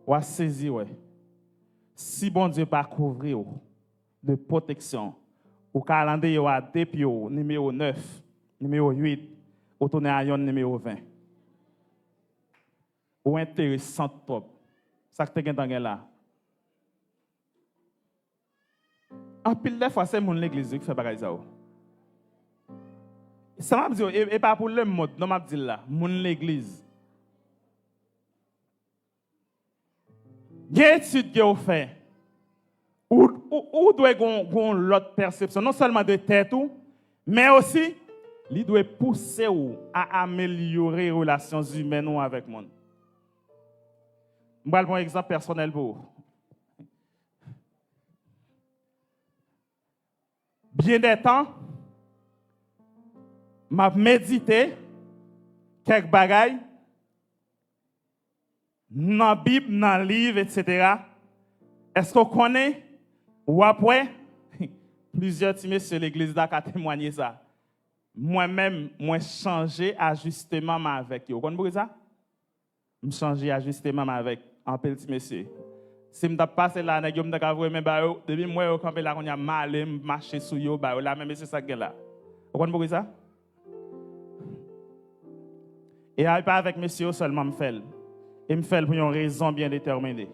ou a saisi, ouais. Si bon Dieu pas couvrir de protection, au calendrier à depuis numéro 9, numéro 8, au tourner à numéro 20. Ou intéressant trop. Ça que tu as là. En pile de fois, c'est mon l'église qui fait pareil ça. Ça m'a dit, et pas pour le mode, non m'a dit là, mon l'église. Il y a une étude qui est faite. Ou doit avoir l'autre perception, non seulement de tête, mais aussi, il doit pousser à améliorer les relations humaines avec le monde. Je vais prendre un exemple personnel pour vous. Bien des temps, m'a médité quelques bagailles dans la Bible, dans le livre, etc. Est-ce qu'on connaît ou après plusieurs petits messieurs de l'église d'Aka témoigné ça. Moi-même, moi changé ajustement avec eux. Vous comprenez ça? Je changé ajustement avec un petit monsieur. Si je passe là, je me dis mais depuis moi je campé là on a mal marcher sur yo là même c'est ça que là. Vous comprenez ça? Et pas avec monsieur seulement me fait. Et me fait pour une raison bien déterminée.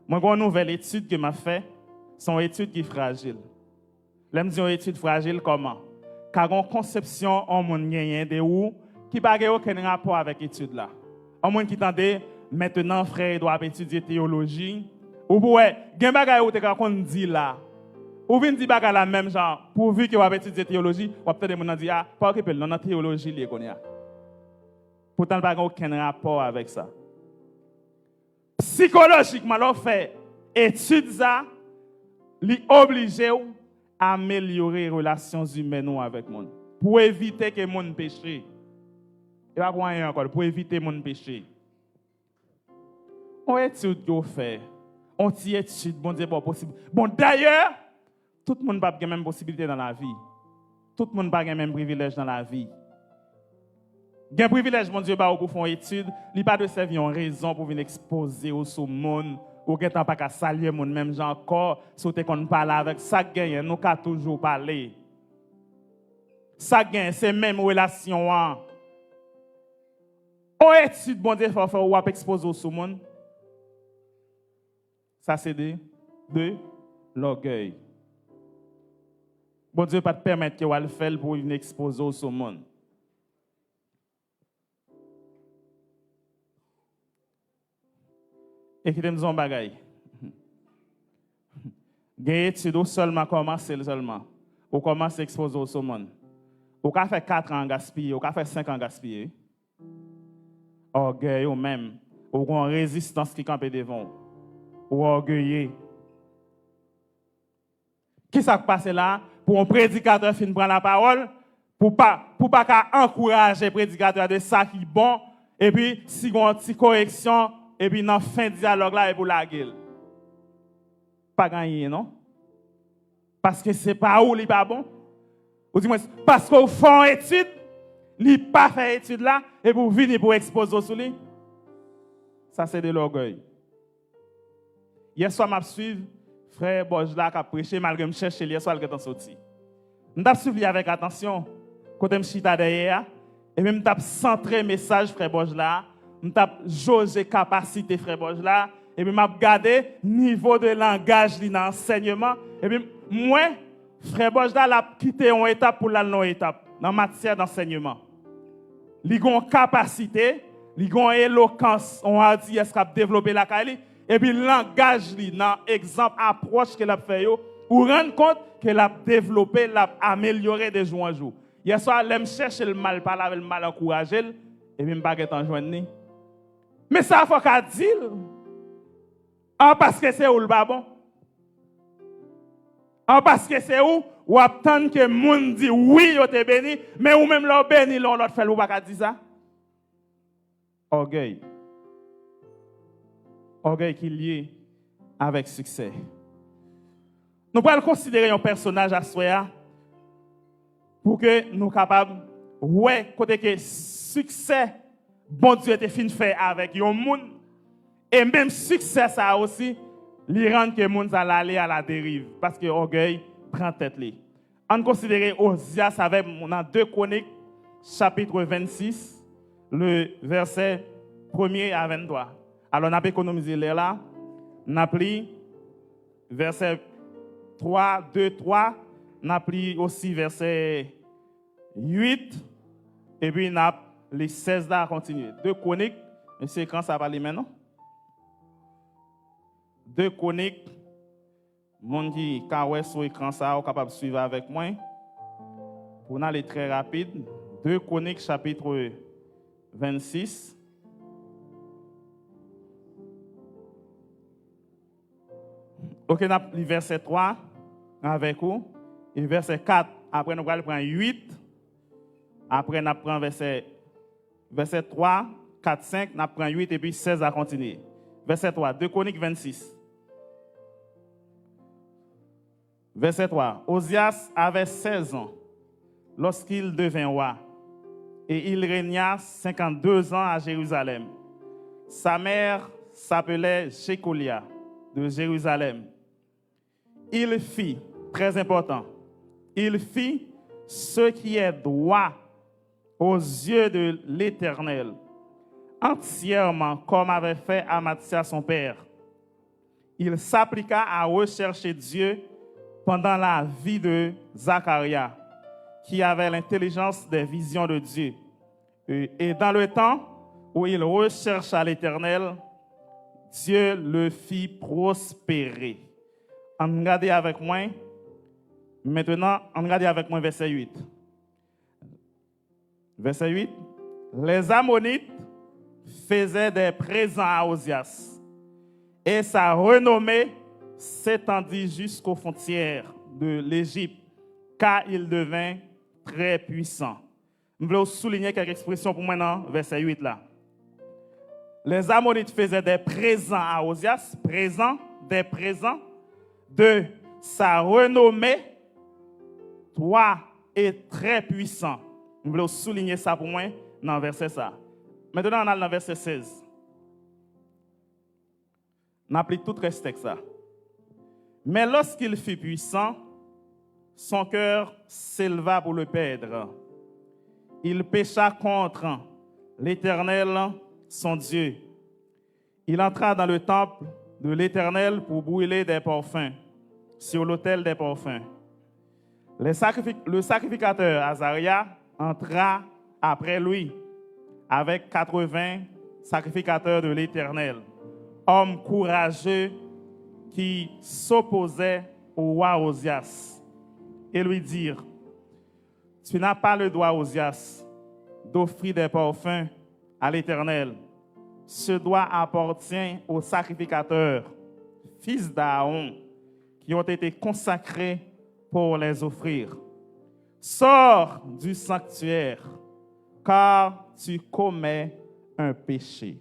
Moi j'ai une nouvelle étude que m'a fait, sont études qui fragile. L'aime dire une étude fragile comment? Car une conception en monde de où qui n'a aucun rapport avec l'étude là. En monde qui tendait maintenant frère doit étudier théologie ou ouais, gen bagay ou te kon dit là. Ou vinn di bagay la même genre pourvu que va étudier théologie, ou peut-être moun dit ah, pas que non théologie li konya. Pourtant pas aucun rapport avec ça. Psychologiquement l'on fait étude ça li obligé à améliorer les relations humaines avec monde pour éviter que monde péche. Et pas rien encore pour éviter monde péché. On étude qu'on fait, on t'y étude, bon Dieu, pas possible. Bon, d'ailleurs, tout le monde n'a pas la même possibilité dans la vie. Tout le monde n'a pas le même privilège dans la vie. Il y a un privilège, mon Dieu, pour faire une étude, il n'y a pas de servir en raison pour venir exposer au monde, ou qu'il n'y a pas qu'à saluer mon même genre encore, si on parle avec ça, gagne, nous qu'à toujours parler. Ça gagne, c'est même relation. On étude, bon Dieu, pour faire ou exposer au monde. Ça, c'est de l'orgueil. Bon Dieu, pas te permettre que vous le fasse pour une exposer au monde. Et qui t'aime un bagay. Gagner étude seulement commencer seulement. Ou commencer à exposer au monde. Ou qu'à faire 4 ans gaspiller, ou qu'à faire 5 ans gaspiller. Orgueil ou même, ou une résistance qui campe devant. Ou orgueilleux. Qui ça passe là pour un prédicateur fin prendre la parole pour pas encourager le prédicateur de ça qui est bon et puis si on a une petite correction et puis dans fin dialogue là et pour la gueule. Pas gagner non? Parce que c'est pas où il pas bon. Ou dis-moi parce qu'on fait une étude, il pas fait étude là et pour venir pour exposer sur lui. Ça c'est de l'orgueil. Hier soir, je suivi frère Bojla qui a prêché malgré me chercher hier soir, il est sorti. Je suis suivi avec attention, quand je suis derrière, et même je centré le message, frère Bojla, je jaugé capacité, frère Bojla, et puis je regardé le niveau de langage dans l'enseignement, et puis moi, frère Bojla, a quitté une étape pour la non étape, dans la matière d'enseignement. Il a une capacité, il a une éloquence, on a dit, est-ce qu'il a développé la qualité. Et puis, le langage, dans l'exemple, approche qu'elle a fait, ou rendre compte qu'elle a développé, l'a amélioré de jour en jour. Hier soir, elle me cherche le mal, parler avec le mal, encourager, et puis, je ne vais pas en joindre. Mais ça, il faut qu'elle dise. Ah, parce que c'est où le babon? Ah, parce que c'est où? Ou attendre que le monde dit oui, vous êtes béni, mais ou même l'autre béni, l'autre fait, ou pas dire ça? Orgueil. Orgueil qui est lié avec succès. Nous pouvons considérer un personnage à soi pour que nous soyons capables, ouais, côté que succès, bon Dieu était fin fait avec un monde Et même succès ça aussi, il rend que les gens aller à la dérive. Parce que l'orgueil prend tête. On considère Osias avec dans 2 Chroniques, chapitre 26, le verset 1er à 23. Alors, on a économisé là. On a pris verset 3, 2, 3. On a pris aussi verset 8. Et puis, on a les 16 là à continuer. 2 Chroniques. Monsieur, quand ça va aller maintenant? 2 Chroniques. Mon qui est sur l'écran, ça, est capable de suivre avec moi. Pour aller très rapide. 2 Chroniques, chapitre 26. Ok, on a le verset 3 avec vous. Et verset 4, après nous allons prendre 8. Après nous prend verset 3, 4, 5, nous prend 8 et puis 16 à continuer. Verset 3, 2 Chroniques 26. Verset 3. Osias avait 16 ans lorsqu'il devint roi et il régna 52 ans à Jérusalem. Sa mère s'appelait Jécolia de Jérusalem. Il fit, très important, il fit ce qui est droit aux yeux de l'Éternel, entièrement comme avait fait Amathia son père. Il s'appliqua à rechercher Dieu pendant la vie de Zacharia, qui avait l'intelligence des visions de Dieu. Et dans le temps où il rechercha l'Éternel, Dieu le fit prospérer. Regardez avec moi. Maintenant, regardez avec moi verset 8. Verset 8. Les Ammonites faisaient des présents à Osias, et sa renommée s'étendit jusqu'aux frontières de l'Égypte, car il devint très puissant. Je veux souligner quelques expressions pour maintenant, verset 8 là. Les Ammonites faisaient des présents à Osias, des présents de sa renommée, toi est très puissant. Je veux souligner ça pour moi dans le verset ça. Maintenant, on a le verset 16. On a pris tout le texte ça. Mais lorsqu'il fut puissant, son cœur s'éleva pour le perdre. Il pécha contre l'Éternel, son Dieu. Il entra dans le temple de l'Éternel pour brûler des parfums sur l'autel des parfums. Le sacrificateur Azaria entra après lui avec 80 sacrificateurs de l'Éternel, hommes courageux qui s'opposaient au roi Osias, et lui dirent: tu n'as pas le droit, Osias, d'offrir des parfums à l'Éternel. Ce droit appartient aux sacrificateurs, fils d'Aaron, qui ont été consacrés pour les offrir. Sors du sanctuaire, car tu commets un péché.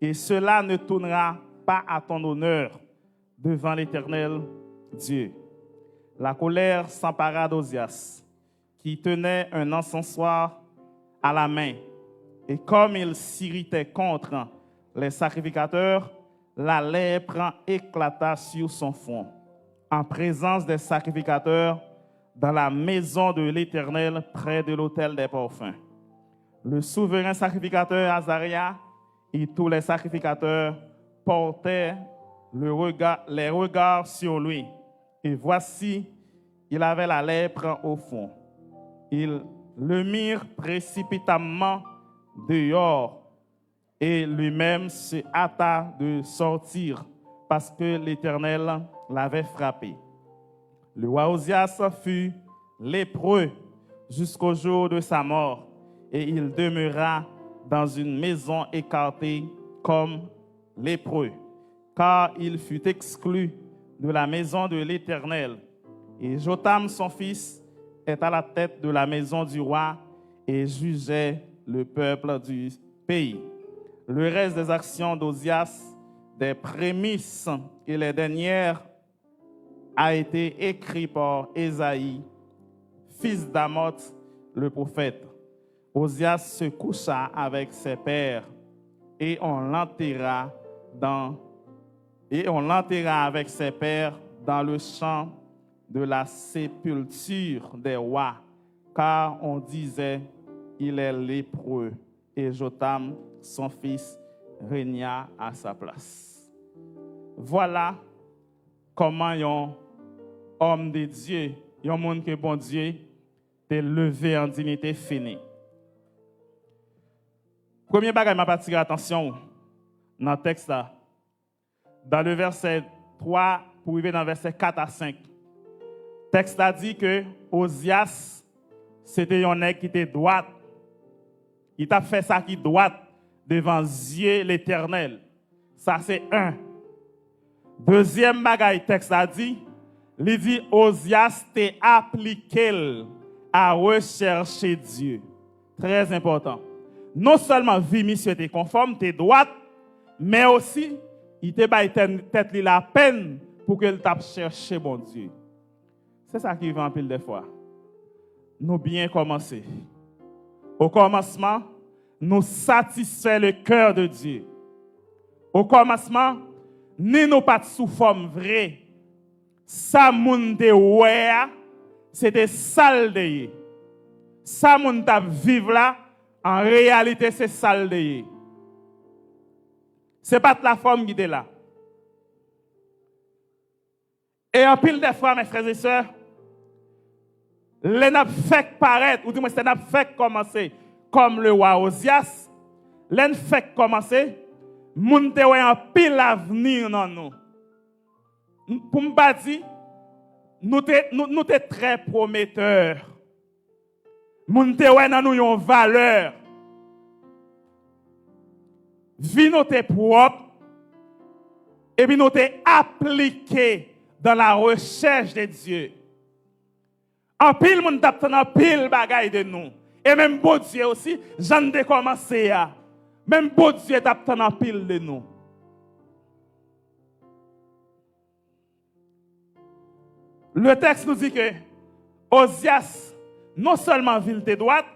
Et cela ne tournera pas à ton honneur devant l'Éternel Dieu. La colère s'empara d'Osias, qui tenait un encensoir à la main. Et comme il s'irritait contre les sacrificateurs, la lèpre éclata sur son front, en présence des sacrificateurs, dans la maison de l'Éternel, près de l'autel des parfums. Le souverain sacrificateur Azaria et tous les sacrificateurs portaient les regards sur lui. Et voici, il avait la lèpre au fond. Ils le mirent précipitamment dehors, et lui-même se hâta de sortir parce que l'Éternel l'avait frappé. Le roi Osias fut lépreux jusqu'au jour de sa mort, et il demeura dans une maison écartée comme lépreux, car il fut exclu de la maison de l'Éternel. Et Jotam, son fils, est à la tête de la maison du roi et jugeait le peuple du pays. Le reste des actions d'Osias, des prémices et les dernières, a été écrit par Ésaïe, fils d'Amoth, le prophète. Osias se coucha avec ses pères et on l'enterra et on l'enterra avec ses pères dans le champ de la sépulture des rois, car on disait, il est lépreux. Et Jotham, son fils, régna à sa place. Voilà comment un homme de Dieu, un monde que bon Dieu, t'est levé en dignité fini. Premier bagage, m'a attiré attention dans le texte là. Dans le verset 3 pour arriver dans le verset 4 à 5. Le texte a dit que Osias, c'était un nègre qui était droit. Il t'a fait ça qui droit devant Dieu l'Éternel. Ça c'est un. Deuxième bagaille, le texte a dit, il dit Osias t'est appliqué à rechercher Dieu. Très important. Non seulement vie monsieur t'es conforme, t'es droite, mais aussi il te baille tête la peine pour que t'a chercher bon Dieu. C'est ça qui va en pile des fois. Nous bien commencer. Au commencement, nous satisfaire le cœur de Dieu. Au commencement, ni nous pas sous forme vraie. Ça moun te ouais, c'était sale de. Ça moun t'a vivre là, en réalité c'est sale de. C'est pas la forme qui est là. Et en pile de fois, mes frères et sœurs, les n'a fait paraître, ou du moins c'est n'a fait commencer comme le roi Osias, les n'a fait commencer, moun te wè en pile avenir dans nous. Pour me dire, nous te très prometteurs. Moun te wè dans nous yon valeur. Vie nous te propre, et puis nous te appliqué dans la recherche de Dieu. En pile, moun tap en pile bagay de nous. Et même bon Dieu aussi, j'en ai commencé à. Même bon Dieu tap en pile de nous. Le texte nous dit que Osias, non seulement ville te droite,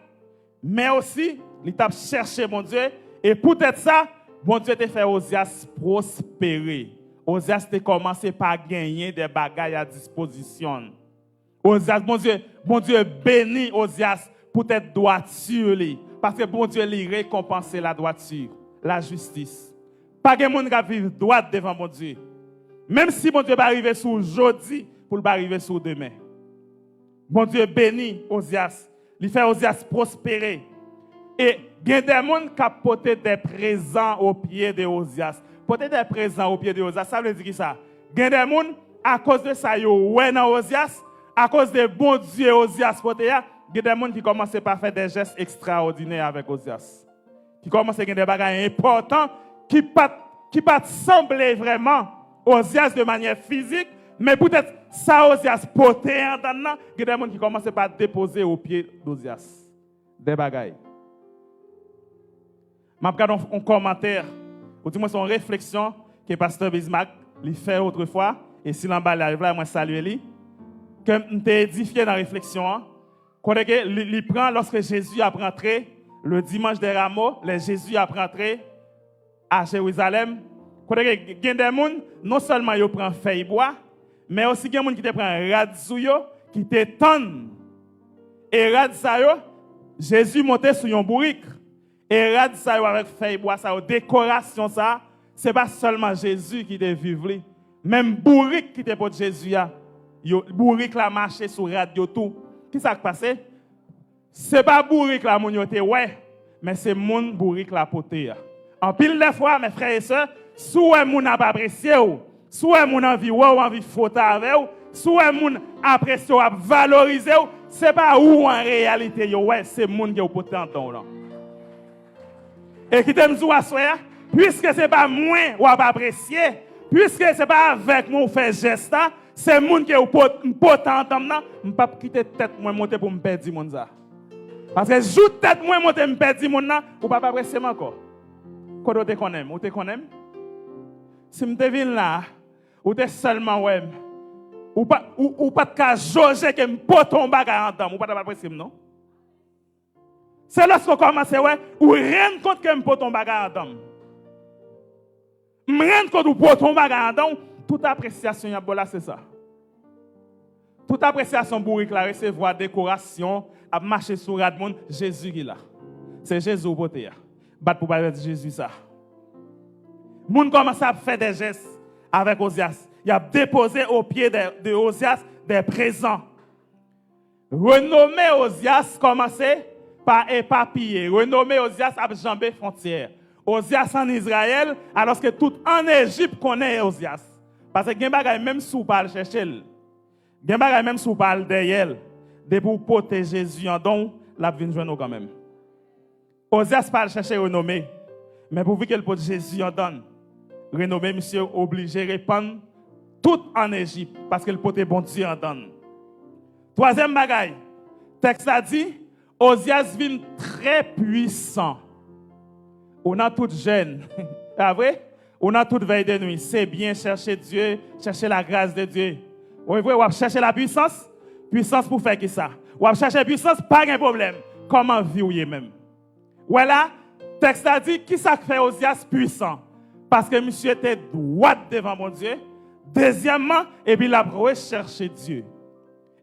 mais aussi, il t'a cherché mon Dieu. Et peut-être ça, bon Dieu t'a fait Osias prospérer. Osias t'a commencé par gagner des bagailles à disposition. Osias, bon Dieu bénit Osias pour être droiture. Parce que bon Dieu lui récompense la droiture, la justice. Pas de monde qui vivre droit devant bon Dieu. Même si bon Dieu va arriver sur aujourd'hui, pour ne pas arriver sur demain. Bon Dieu bénit Osias. Il fait Osias prospérer. Et il y a des gens qui portent des présents au pied de Osias. Porter des présents au pied de Osias, ça veut dire ça. Il y a des gens, à cause de ça, ils ont dans Osias, à cause de bon Dieu Osias porté, il y a des gens qui commencent par faire des gestes extraordinaires avec Osias. Qui commencent à faire des bagages importants qui ne pas sembler vraiment Osias de manière physique, mais peut-être ça Osias porté en dedans, il y a des gens qui commencent par déposer au pied d'Osias. Des bagages. Je regarde un commentaire, ou du moins son réflexion que pasteur Bismarck lui fait autrefois, et si l'en bas arrive là, moi salue lui, que m'était édifié dans la réflexion, il prend lorsque Jésus a rentré le dimanche des rameaux, Jésus a rentré à Jérusalem, il y a des gens, non seulement ils prennent feuille bois, mais aussi il y a des gens qui prennent radzouyo, qui t'étonnent. Et radzouyo, Jésus montait sur un bourrique. Et rad ça avec feuille bois ça décoration ça, c'est pas seulement Jésus qui te vivre, même bourrique qui te porte Jésus a. Bourrique la marché sur radio tout. Qui ça qui passé? C'est pas bourrique la mon yote ouais, mais c'est mon bourrique la poté. En pile de fois mes frères et sœurs, soit moun a pas apprécié ou, soit moun envie ou envie photo avec ou, soit moun apprécié ou valoriser ou, c'est pas où en réalité yo ouais, c'est moun qui au poté en temps là. Et qui t'aime dire à puisque ce n'est pas moi ou à apprécier, puisque ce n'est pas avec moi ou faire geste, c'est moun qui est important dans moi, je ne peux pas quitter tête moi monter pour me perdre mon ça. Parce que joue tête moi monter me perdre mon na, ou pas apprécier encore. Quand on te connaît, ou te connaît. Si me te viens là, ou te seulement ouais, ou pas de cas jauger que me porte ton bagage en temps, ou pas apprécier non. C'est lorsqu'on commence, ouais, ou rien compte que je peux ton bagage en dame. me rendre compte pour ton bagage donc toute appréciation y a bon là c'est ça. Toute appréciation pour la recevoir décoration à marcher sur Radmond Jésus qui là. C'est Jésus au côté. Bat pour parler de Jésus ça. Moun commence à faire des gestes avec Osias. Il a déposé au pied de Osias des présents. Renommé Osias commençait par éparpiller. Renommé Osias a jambé frontière. Osias en Israël, alors que tout en Égypte connaît Osias. Parce que gen bagay même sous parle chercher. Gen bagay même sous parle derrière. De pour porter Jésus en don, la vinn joindre quand même. Osias parle chercher renommé. Mais pour qu'elle porte Jésus en don, renommé monsieur obligé de répandre tout en Égypte parce qu'elle porte bon Dieu en don. Troisième bagaille, texte a dit, Osias vient très puissant. On a toute jeune, c'est vrai? On a toute veille de nuit. C'est bien chercher Dieu, chercher la grâce de Dieu. On va chercher la puissance, puissance pour faire que ça. On va chercher puissance, pas de problème. Comment vivre même? Voilà, texte a dit, qui ça fait Osias puissant? Parce que monsieur était droit devant mon Dieu. Deuxièmement, et puis il a recherché Dieu.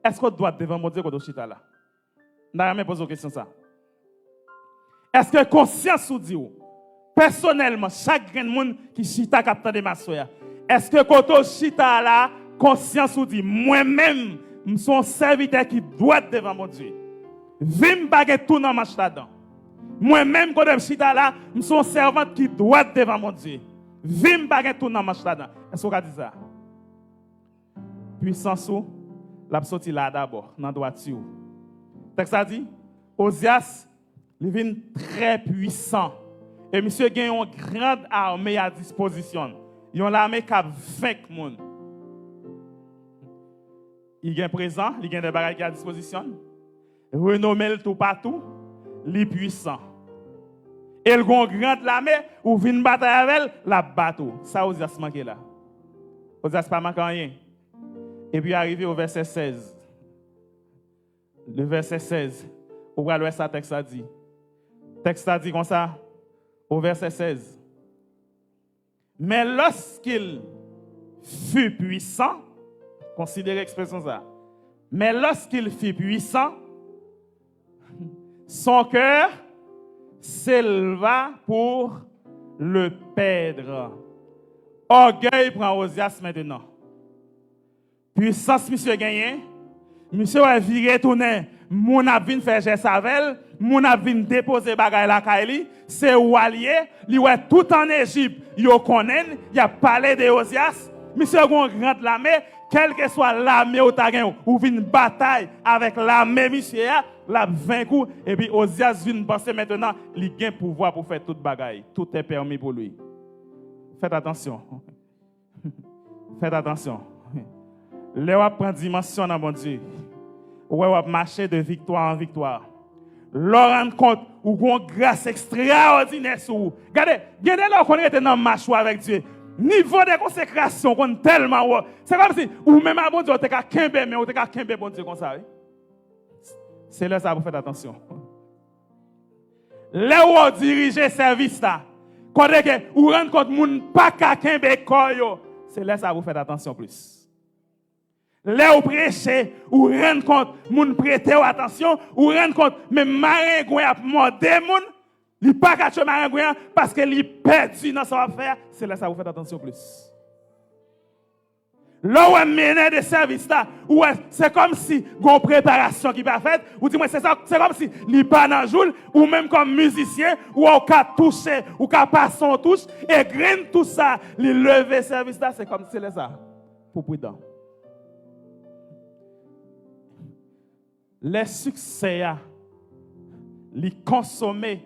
Est-ce qu'on doit devant mon Dieu quand on chita là? On n'a jamais posé la question ça. Est-ce que conscience ou dit personnellement, chaque grand monde qui chita capte de ma soeur, est-ce que quand on chita là, conscience ou dit moi-même, je suis un serviteur qui doit devant mon Dieu. Vim baguette tout dans ma là-dedans. Moi-même quand je chita là, je suis un servant qui doit devant mon Dieu. Vim baguette tout dans ma là-dedans. Est-ce qu'on dit ça? Puissance ou la sorti là d'abord, dans la droiture. Texte a dit, Osias, il vient très puissant. Et monsieur a une grande armée à disposition. Il y a une armée qui a 20 personnes. Il est présent, il y a des bagages à disposition. Renommé tout partout, il est puissant. Et il y a une grande armée où vient bataille avec elle, la bateau. Ça, Osias manque là. Osias pas manque rien. Et puis arrivé au verset 16. Le verset 16. Où va ça texte a dit? Texte a dit comme ça au verset 16. Mais lorsqu'il fut puissant, considérez l'expression ça. Mais lorsqu'il fut puissant, son cœur s'éleva pour le perdre. Orgueil prend Osias maintenant. Puissance, monsieur gagné. Monsieur a viré tourner. Mon a vinn faire geste avec, mon a vinn déposer bagay la kaili, c'est Walier, li ouais tout en Égypte, yo connaît, y a parlé de Osias, monsieur gon grande l'armée, quelle que soit l'armée ou ta gen ou vinn bataille avec l'armée monsieur la vaincu et puis Osias vinn penser maintenant, li gen pouvoir pour faire toute bagay, tout est permis pour lui. Faites attention. Faites attention. Là on prend dimension dans mon Dieu. Ou on marcher de victoire en victoire. Leur rendre compte ou une grâce extraordinaire sur vous. Regardez, là qu'on était dans marche avec Dieu. Niveau de consécration qu'on tellement haut. C'est comme si ou même à bon Dieu t'es qu'à kembe mais ou t'es qu'à kembe bon Dieu comme ça. C'est là ça vous faites attention. Là où on dirige service là. Quand ou rendre compte moun pas qu'à kembe koyo. C'est là ça vous faites attention plus. Là où prêcher, ou rendre compte, moun prêter attention, ou rendre compte, mais maringouin a mordé moun, il pas caché maringouin parce que il perdu dans son affaire, c'est là ça vous faites attention plus. Là où on mène des services là, où c'est comme si une préparation qui pas faite, ou dis-moi c'est ça, c'est comme si il pas dans jour, ou même comme musicien, ou on ka toucher, ou ka passer son touche, et graine tout ça, il lever service là, c'est comme si c'est là ça, pour prudent. Les succès, les consommer,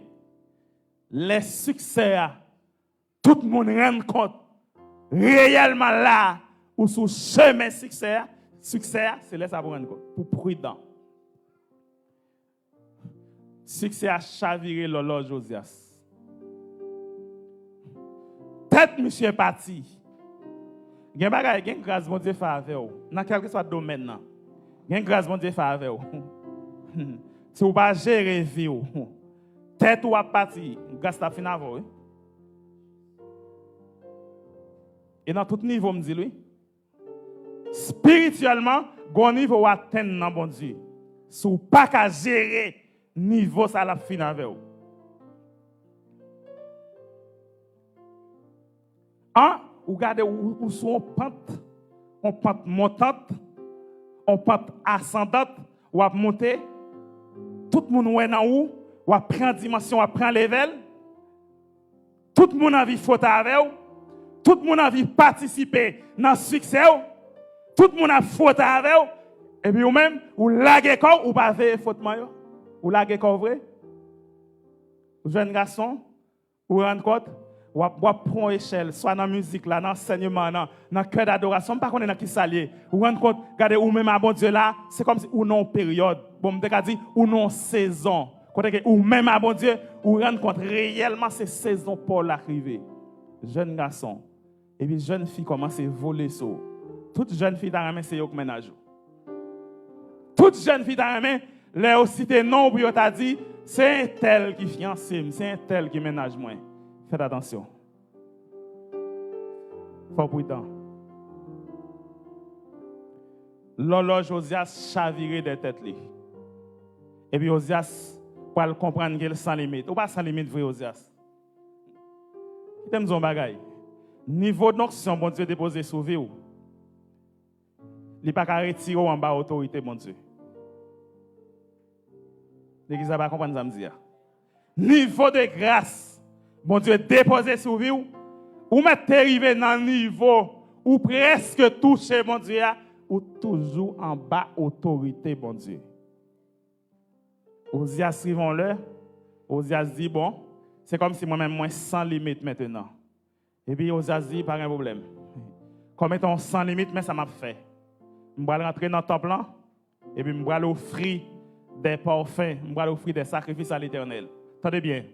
les succès, tout le monde rend compte réellement là ou sous chemin succès, c'est là ça pour rendre compte, pour prudent. Succès a chaviré l'horloge Josias. Tête monsieur parti. Gen bagay gen grâce mon Dieu faveur dans quel que soit domaine là. Gen grâce mon Dieu faveur. Si vous pas gérer vie tête ou à partir grâce ta fin avant. Et dans tout niveau, me dit lui, spirituellement, gon niveau atteindre dans bon Dieu. Si vous pas qu'à gérer niveau ça la fin avec vous. Ou regardez où sont on pente montante, on pente ascendante, ou à monter, tout le monde est dans où, ou à prendre dimension, ou à prendre level, tout le monde a envie de faute avec vous, tout le monde a envie de participer dans le succès, tout le monde a faute avec vous, et puis vous-même, vous laguez corps, ou pas faire faute maillot, ou laguez corps vrai, jeune garçon, vous rendez compte, ou prendre échelle, soit dans la musique, là, dans l'enseignement, dans le cœur d'adoration, pas qu'on est dans qui s'allier. Vous vous rendez compte, regardez, ou même à bon Dieu là, c'est comme si ou non période, bon, je dit, ou non saison. Ou même à bon Dieu, ou vous rendez compte, réellement, c'est saison pour l'arrivée. Jeune garçon, et puis jeune fille commence à voler sur. Toute jeune fille dans la main, c'est yo qui ménage. Toute jeune fille dans la main, là aussi, t'es non, puis on t'a dit, c'est un tel qui fiancé, c'est un tel qui ménage moi. Faites attention. Faut prudent. L'horloge Osias chaviré des têtes. Et puis Osias, pour le comprendre qu'il est sans limite. Ou pas sans limite, vrai Osias. T'aimes son bagay. Niveau d'onction, bon Dieu, déposé sur vous. Il n'est pas qu'à retirer en bas autorité, bon Dieu. L'église va comprendre ça me dire. Niveau de grâce. Bon Dieu, déposé sur vous, ou mettez arrivé dans le niveau ou presque touché, bon Dieu, ou toujours en bas autorité, bon Dieu. Osias, suivons-le. Osias dit, bon, c'est comme si moi-même, moi, sans limite maintenant. Et puis Osias dit, pas de problème. Comme étant sans limite, mais ça m'a fait. Je vais rentrer dans le temple, et puis je vais offrir des parfums, je vais offrir des sacrifices à l'Éternel. Attendez bien.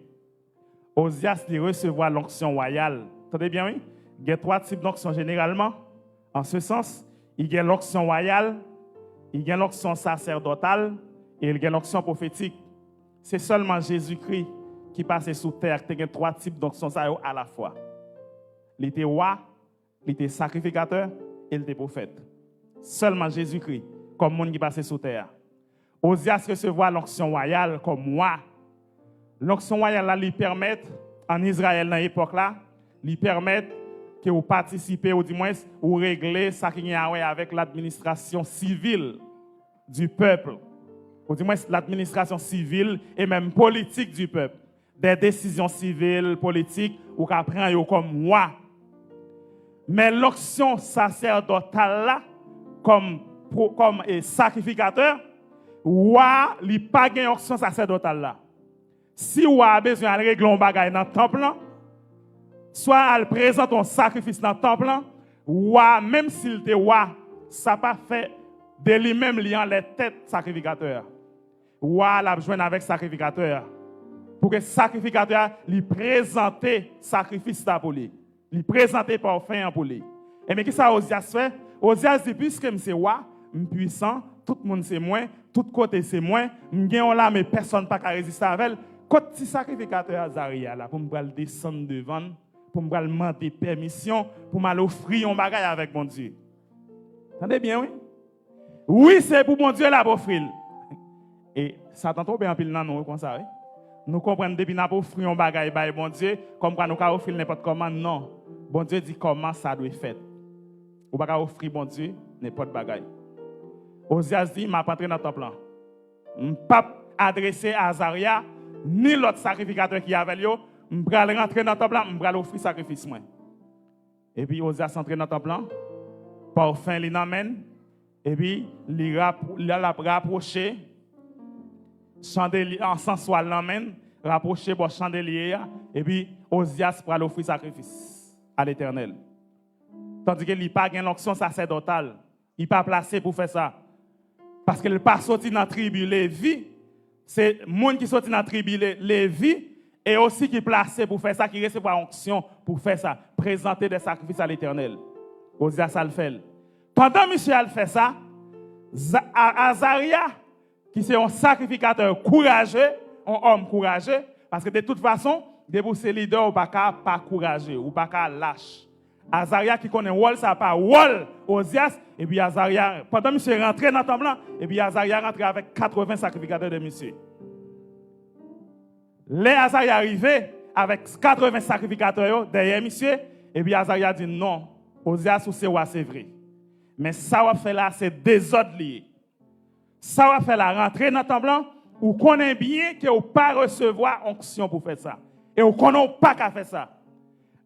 Osias lui recevoir l'onction royale. Entendez bien, oui? Il y a 3 types d'onction généralement. En ce sens, il y a l'onction royale, il y a l'onction sacerdotale et il y a l'onction prophétique. C'est seulement Jésus-Christ qui passe sous terre. Il y a 3 types d'onction à la fois. Il était roi, il était sacrificateur et il était prophète. Seulement Jésus-Christ, comme monde qui passe sous terre. Osias recevoir l'onction royale comme moi. L'onction royale lui permet, en Israël dans l'époque là, lui permet que vous participez ou du moins ou régler ça qui est avec l'administration civile du peuple. Ou du moins l'administration civile et même politique du peuple. Des décisions civiles, politiques, ou qu'à prendre comme moi. Mais l'onction sacerdotale là, comme sacrificateur, roi, il n'y a pas d'onction sacerdotale là. Si vous avez besoin de régler un bagage dans le temple, soit elle présente un sacrifice dans le temple, ou même s'il était roi, ça n'a pas fait de lui-même liant les têtes sacrificateurs. Ou elle a besoin avec sacrificateur. Pour que le sacrificateur lui présente sacrifice pour lui. Lui présente parfum pour lui. Et mais qu'est-ce que Osias fait? Osias dit, puisque je suis roi, je suis puissant, tout le monde c'est moi, tout côté c'est moi, je suis là, mais personne n'a pas résister avec elle. Quand le sacrificateur Azaria là pour me descendre devant, pour me demander permission, pour m'offrir un bagage avec mon Dieu. Entendez bien, oui? Oui, c'est pour mon Dieu là pour offrir. Et ça t'entend bien pile non comme ça, oui? Nous comprenons depuis n'a pas offrir un bagage par mon Dieu, comme quand nous offrir n'importe comment, non. Bon Dieu dit comment ça doit être fait. Ou pas offrir bon Dieu n'importe bagage. Osias dit m'a pas entré dans le temple. Pas adressé à Azaria ni l'autre sacrificateur qui avait lui, je vais rentrer dans le temple, je vais offrir sacrifice. Et puis, Osias entre dans le temple, parfum, il l'amène, et puis, il a rapproché, chandelier, en sens soit l'amène, rapproché pour chandelier, et puis, Osias pour offrir sacrifice à l'Éternel. Tandis qu'il n'a pas l'onction sacerdotale, il n'est pas placé pour faire ça. Parce qu'il n'est pas sorti dans la tribu Lévi. C'est le monde qui sorti dans la tribu Lévi et aussi qui est placé pour faire ça, qui recevra l'onction pour faire ça, présenter des sacrifices à l'Éternel. Osias le fait. Pendant monsieur a fait ça, Azaria, qui est un sacrificateur courageux, un homme courageux, parce que de toute façon, de vous leader, ou pas courageux, ou pas lâche. Azaria qui connaît Wall, ça pas Wall, Ozias, et puis Azaria, pendant monsieur rentré dans le temple, et puis Azaria rentré avec 80 sacrificateurs de monsieur. Les Azaria arrivé avec 80 sacrificateurs derrière monsieur, et puis Azaria dit non, Ozias ou c'est vrai. Mais ça va faire là, c'est désordre lié. Ça va faire la rentrée dans le temple, ou connaît bien que vous pas recevoir onction pour faire ça. Et vous connaît pas qu'à faire ça.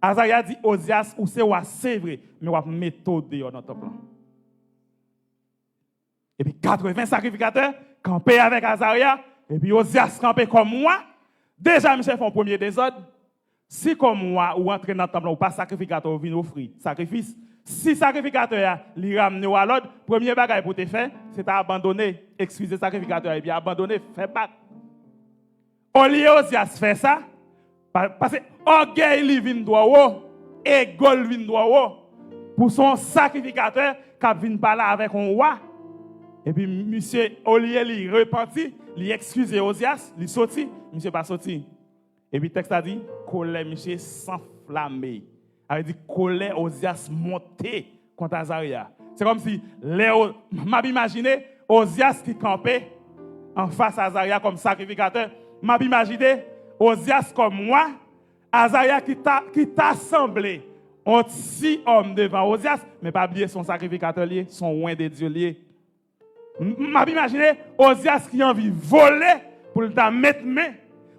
Azaria dit Ozias ou c'est vrai, mais on va mettre dehors dans le temple. Et puis 80 sacrificateurs campés avec Azaria, et puis Ozias campé comme moi. Déjà, monsieur fait un premier désordre. Si comme moi, ou entrer dans le temple, ou pas sacrificateur, ou venir offrir sacrifice, si sacrificateur li ramène à l'autre, premier bagage pour te faire, c'est abandonner, excuser sacrificateur, et puis abandonner, faire bac. Au lieu Ozias faire ça, parce que orgueil li vin droit et gol vin droit pour son sacrificateur qui vient parler avec un roi. Et puis monsieur Olivier li repenti, li excuse Ozias, li sorti, monsieur pas sorti. Et puis texte a dit colère monsieur s'enflammer. A dit colère Ozias monter contre Azaria. C'est comme si Léo m'a imaginé Ozias qui campait en face à Azaria comme sacrificateur. M'a imaginé Ozias comme moi, Azaria qui t'a assemblé. On 6 hommes devant Ozias, mais pas oublier son sacrificateur lié, son oint de Dieu lié. M'a imaginé Ozias qui a envie de voler pour le mettre main.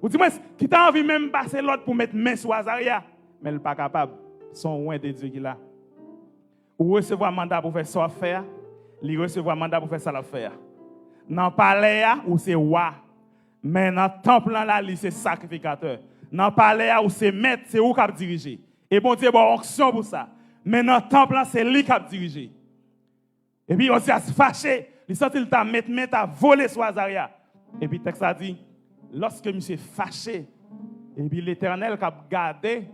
Ou dis-moi, qui t'a envie même passer l'autre pour mettre main sur Azaria, mais il n'est pas capable. Son oint de Dieu qui là. Ou recevoir mandat pour faire ça faire, il recevoir mandat pour faire ça faire. Dans le palais, ou c'est roi. Mais dans le temple, là, c'est sacrificateur. Dans le palais, où c'est maître, c'est où qui a dirigé. Et bon Dieu, bon onction pour ça. Mais dans le temple, là, c'est lui qui a dirigé. Et puis, on s'est fâché. Il sent qu'il t'a maître à voler sur Azaria. Et puis, le texte a dit, lorsque monsieur fâché, et puis l'Éternel qui a gardé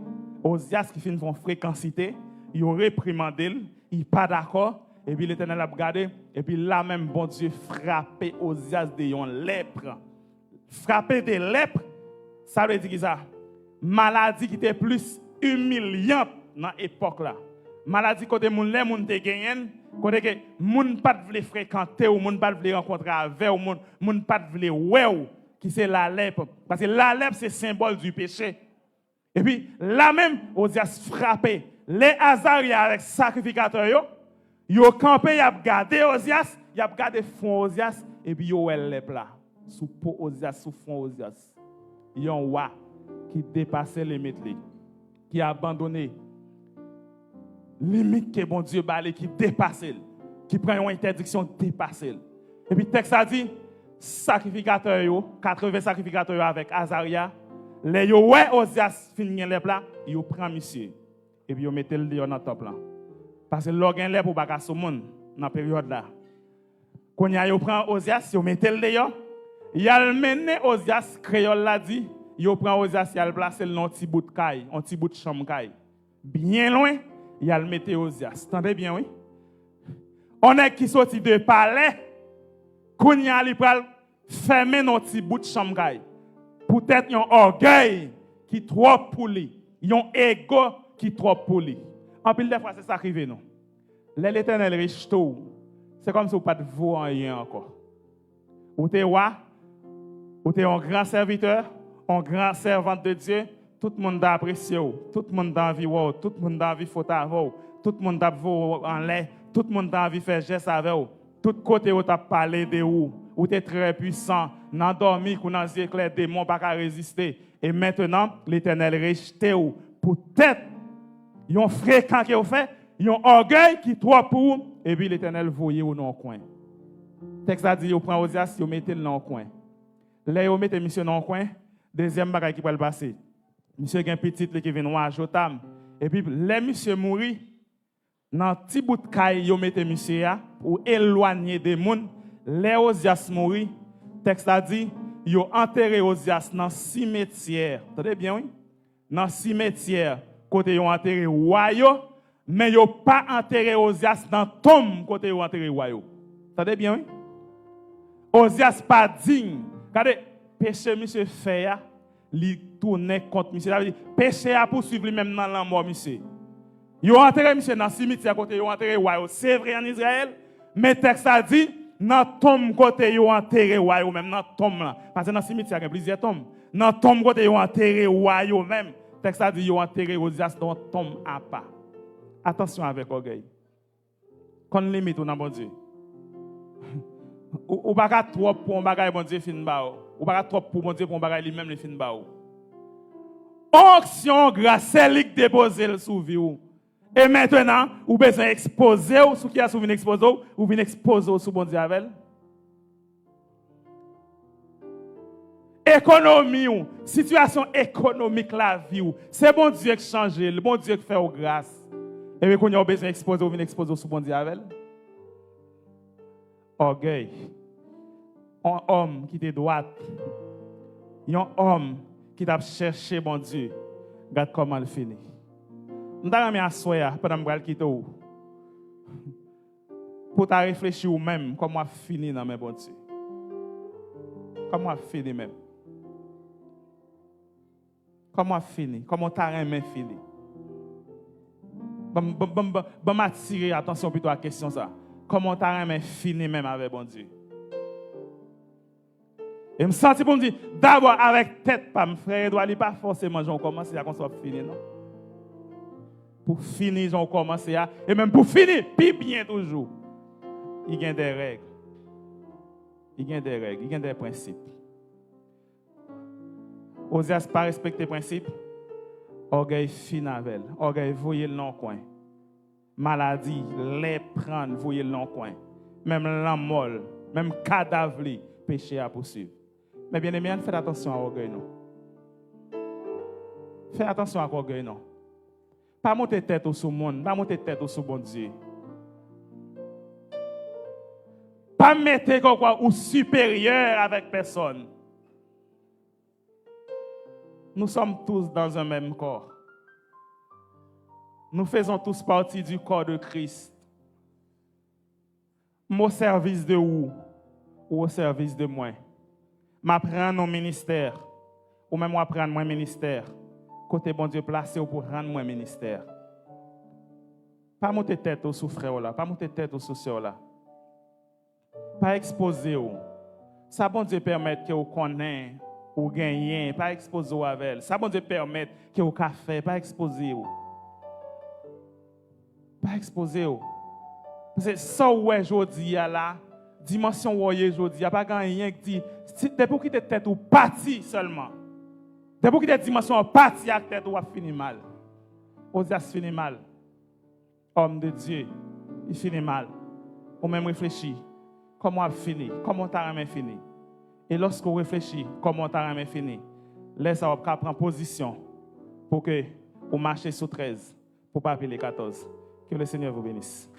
Ozias qui fait une fréquencité, il a réprimandé, il n'est pas d'accord. Et puis l'Éternel a gardé. Et puis là même, bon Dieu, frappé Ozias de yon lèpre. Frappé de lèpre, ça veut dire ça. Maladie qui était plus humiliante dans l'époque là. Maladie côté moun les moun te gagné, côté que moun pas vle fréquenter ou moun pas vle rencontrer avec ou moun pas vle ouais qui c'est la lèpre parce que la lèpre c'est symbole du péché. Et puis là même Ozias frappé les Azaria avec sacrificateur yo campé y a gardé Ozias, y a gardé fond Ozias et puis yo elle lèpre là. Sous peau Ozias, sous fond Ozias. Il y a un roi qui dépassait les limites, qui a abandonné limite que bon Dieu balé, qui dépasse, qui prend une interdiction dépassée. Et puis le texte a dit, sacrificateur, 80 sacrificateurs avec Azaria, les yo ouais Ozias finit les plats, yo prend monsieur et puis yo mette le dans le temple là. Parce que l'organe là pour bagarre sur monde dans période là. Quand yo prend Ozias, yo mette le dehors. Il a mené Ozias, créole l'a dit, il prend Ozias, il a placé le petit bout de caille, un petit bout de chambre caille. Bien loin, il a le mettre Ozias. Entendez bien, oui? On est qui sorti de palais, qu'on y a pral fermer notre petit bout de chambre caille. Peut-être un orgueil qui trop pour lui, un ego qui trop pour lui. En pile de fois, c'est ça qui arrive, non? L'Éternel riche tout. C'est comme si vous pas de vous en rien encore. Ou t'es roi, ou tu es un grand serviteur, un grand servante de Dieu, tout le monde apprécie, tout le monde a envie, tout le monde a envie de photo avec, tout le monde a envie en l'air, tout le monde a envie de faire geste avec vous. Tout côté où tu as parlé de vous, où tu es très puissant, dans dormi, où dans les éclairs, démons pas qu'à résister. Et maintenant, l'Éternel rejeté ou peut-être, ils ont fréquent qui ont fait, ils ont orgueil qui trop pour, et puis l'Éternel voyait ou non coin. Le texte a dit, vous prenez Ozias, vous mettez le dans coin. Là, vous mettez monsieur dans le coin. Deuxième bagage qui va le passer. Monsieur a un petit qui vient à Jotam. Et puis, les monsieur mourir, dans un petit bout de caille, vous mettez monsieur pour éloigner des gens. Les Ozias mourir. Le texte a dit, vous enterrez Ozias dans le cimetière. Vous entendez bien, oui? Dans le cimetière, côté vous enterrez Royo, mais vous pas enterré Ozias dans la tombe, côté vous enterré Royo. Vous entendez bien, oui? Ozias pas digne. Regardez, péché, monsieur fait, il tourne contre monsieur. Péché a poursuivre lui-même dans la mort, monsieur. Ils ont enterré monsieur dans le cimetière côté, ils ont enterré roi. C'est vrai en Israël, mais le texte a dit, dans tombe côté, ils ont enterré roi ou même dans tombe là. Parce que dans le cimetière, il y a plusieurs tombes. Dans tombe côté, ils ont enterré roi ou même. Le texte a dit, ils ont enterré Osias dans tombe à pas. Attention avec orgueil. Qu'on limite dans bon Dieu. Ou pas trop pour un bagage bon Dieu fin ba ou pas trop pour bon Dieu pour un bagage lui-même le fin ba ou. Onction grâce celle qui déposer sous vie ou. Et maintenant, ou besoin exposer ou ce qui a souvenir exposer ou venir exposer sous bon Dieu avec. Économie ou situation économique la vie ou c'est bon Dieu qui change, le bon Dieu qui fait au grâce. Et puis qu'on a besoin exposer ou venir exposer sous bon Dieu avec. Orgueil. Un homme qui te droite. Un homme qui t'a cherché bon Dieu. Regarde comment il finit. Nous t'avons mis à soya pendant que je quitte ou. Pour ta réfléchir ou même comment finir dans mes bon Dieu. Comment finir même. Comment finir. Comment t'as aimé finir. Bon m'attirer attention plutôt à la question ça. Comment t'as aimé finir même avec bon Dieu. Et me sens pour me dire, d'abord avec tête, pas mon frère, doit pas forcément j'en commencer à qu'on soit fini, non? Pour finir, j'en commencer à, et même pour finir, puis bien toujours. Il y a des règles. Il y a des règles, il y a des principes. Osias pas respecter les principes, orgueil finavel, orgueil voyer le non coin. Maladie, les prendre, voyer le non coin. Même l'amour, même cadavre, péché à poursuivre. Mais bien aimé, faites attention à l'orgueil, non. Faites attention à l'orgueil, non. Pas monter tête au sous monde, pas monter tête au sous bon Dieu. Pas mettre quoi ou supérieur avec personne. Nous sommes tous dans un même corps. Nous faisons tous partie du corps de Christ. Au service de où ou au service de moi. M'apprendre mon ministère ou même apprendre mon ministère. Côté bon Dieu placé pour rendre mon ministère. Pas monter tête au sous frère là, pas monter tête au sous sœur là. Pas exposer ou. Ça bon Dieu permettre que vous connaissez ou gagner, pas exposer ou avec. Ça bon Dieu permettre que vous café, pas exposer ou. Pas exposer ou. Parce que ça ouais jodi là, dimension ouais jodi, y a pas rien qui dit c'est pour qui tête ou parti seulement. C'est pour qui tête dimension parti à tête ou a fini mal. Osias fini mal. Homme de Dieu, il finit mal. Ou même réfléchir. Comment a fini? Comment t'as jamais fini? Et lorsque vous réfléchissez, comment t'as jamais fini? Laisse-moi prendre position pour que vous marchiez sous 13, pour ne pas appeler 14. Que le Seigneur vous bénisse.